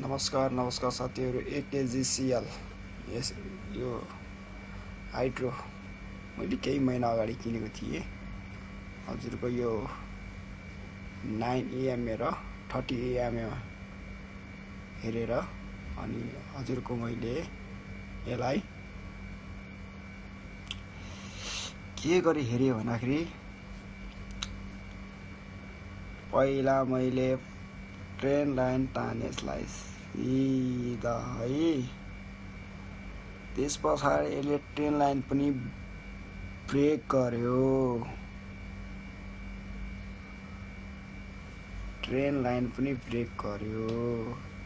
नमस्कार साथीहरू। AKGCL यस यो हाइड्रो मैले केही महिना अगाडि किनेको थिएँ। हजुरको यो 9 EMA र 30 EMA हेरेर अनि हजुरको मैले यसलाई के गरी हेरेँ भन्दाखेरि पहिला मैले ट्रेन लाइन ताने यसलाई सिधा है। त्यस पछाडि यसले ट्रेन लाइन पनि ब्रेक गर्यो।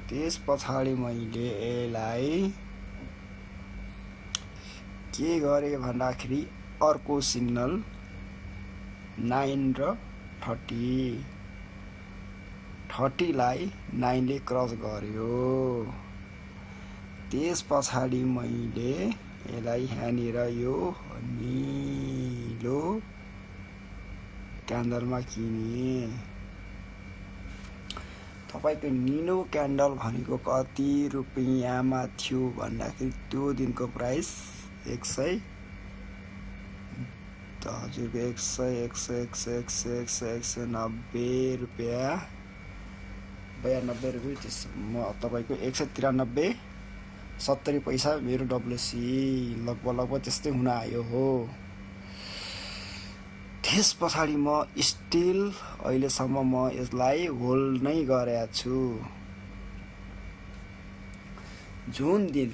त्यस पछाडि मैले यसलाई के गरेँ भन्दाखेरि अर्को सिग्नल 9 र 30 लाई 9 ले क्रस गर्यो। त्यस पछाडि मैले यसलाई यहाँनिर यो निलो क्यान्डलमा किने। तपाईको निलो क्यान्डल भनेको कति रुपियाँमा थियो भन्दाखेरि त्यो दिनको प्राइस 100 हजुरको 190 रुपियाँ 92 रुपियाँ। त्यसमा तपाईको 193 70 पैसा मेरो WC लगभग त्यस्तै हुन आयो हो। त्यस पछाडि म स्टिल अहिलेसम्म म यसलाई होल्ड नै गरेको छु। जुन दिन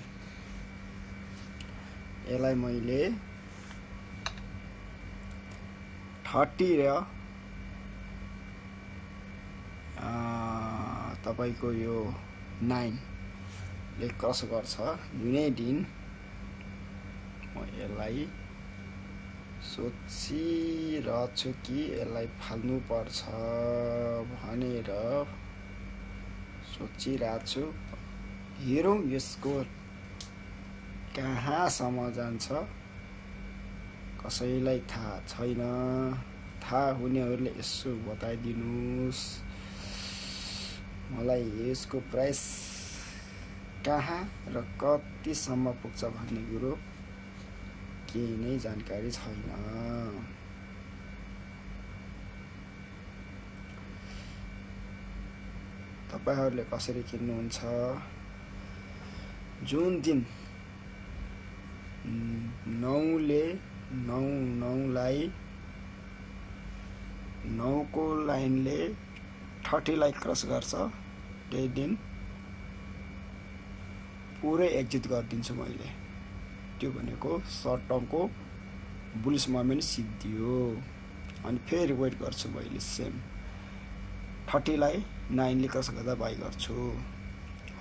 यसलाई मैले 30 र तपाईको यो 9 ले क्रस गर्छ जुनै दिन म यसलाई सोचिरहेछु कि यसलाई फाल्नु पर्छ भनेर सोचिरहेको छु। हेरौँ यसको कहाँसम्म जान्छ कसैलाई थाहा छैन। थाहा हुनेहरूले यसो बताइदिनुस् मलाई यसको प्राइस कहाँ र कतिसम्म पुग्छ भन्ने कुरो केही नै जानकारी छैन। तपाईहरूले कसरी किन्नुहुन्छ? जुन दिन 9 लाई 9 को लाइनले 30 लाई क्रस गर्छ त्यही दिन पुरै एक्जिट गरिदिन्छु मैले। त्यो भनेको सर्ट टर्मको बुलिस मोमेन्ट सिद्धियो। अनि फेरि वेट गर्छु मैले सेम 30 लाई 9 ले क्रस गर्दा बाई गर्छु।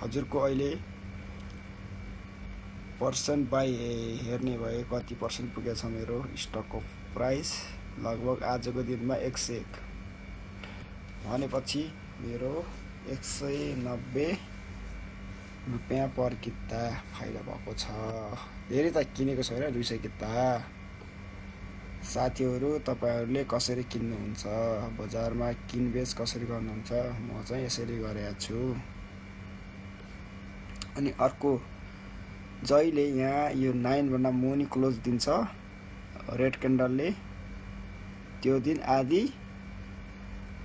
हजुरको अहिले पर्सेन्ट बाई हेर्ने भए कति पर्सेन्ट पुगेछ मेरो स्टकको प्राइस लगभग आजको दिनमा 101 भनेपछि मेरो 190 रुपियाँ पर किता फाइदा भएको छ। धेरै त किनेको छैन 200 किता। साथीहरू तपाईहरूले कसरी किन्नुहुन्छ? बजारमा किनबेच कसरी गर्नुहुन्छ? म चाहिँ यसरी गरेको छु। अनि अर्को जहिले यहाँ यो 9 भन्दा मुनि क्लोज दिन्छ रेड क्यान्डलले त्यो दिन आधी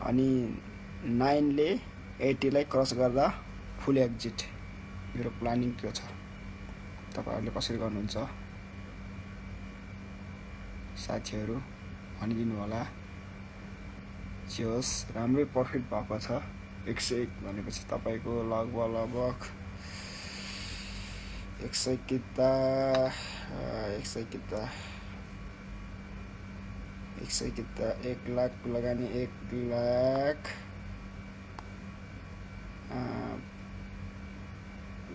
अनि 9 ले 80 लाई क्रस गर्दा फुल एक्जिट। मेरो प्लानिङ त्यो छ। तपाईहरूले कसरी गर्नुहुन्छ साथीहरू भनिदिनु होला। जे होस् राम्रै प्रफिट भएको छ। 101 भनेपछि तपाईको लगभग 100 किता 1 लाख लगानी 1 लाख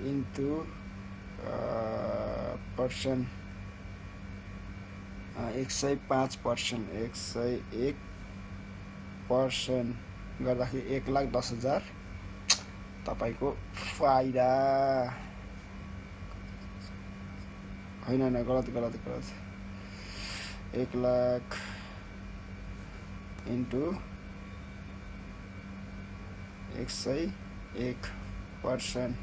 इन्टु पर्सेन्ट 105% 101% गर्दाखेरि 1,10,000 तपाईको फाइदा होइन। गलत 1 लाख इन्टु 101 पर्सेन्ट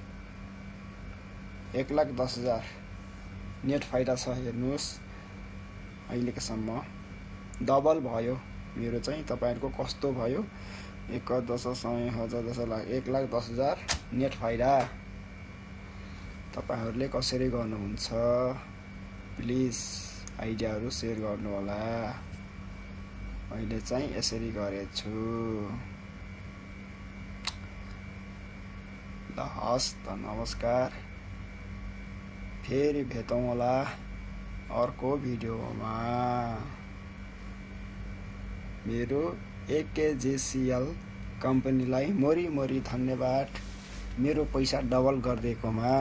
1,10,000 नेट फाइदा छ। हेर्नुहोस् अहिलेकोसम्म डबल भयो मेरो चाहिँ। तपाईहरुको कस्तो भयो? 1 10 100 1000 10 लाख 1,10,000 नेट फाइदा। तपाईहरुले कसरी गर्नुहुन्छ प्लिज आइडियाहरु शेयर गर्नु होला। मैले चाहिँ यसरी गरेछु। ल हस् त नमस्कार। फेरि भेटौँ होला अर्को भिडियोमा। मेरो AKJCL कम्पनीलाई मोरी धन्यवाद मेरो पैसा डबल गरिदिएकोमा।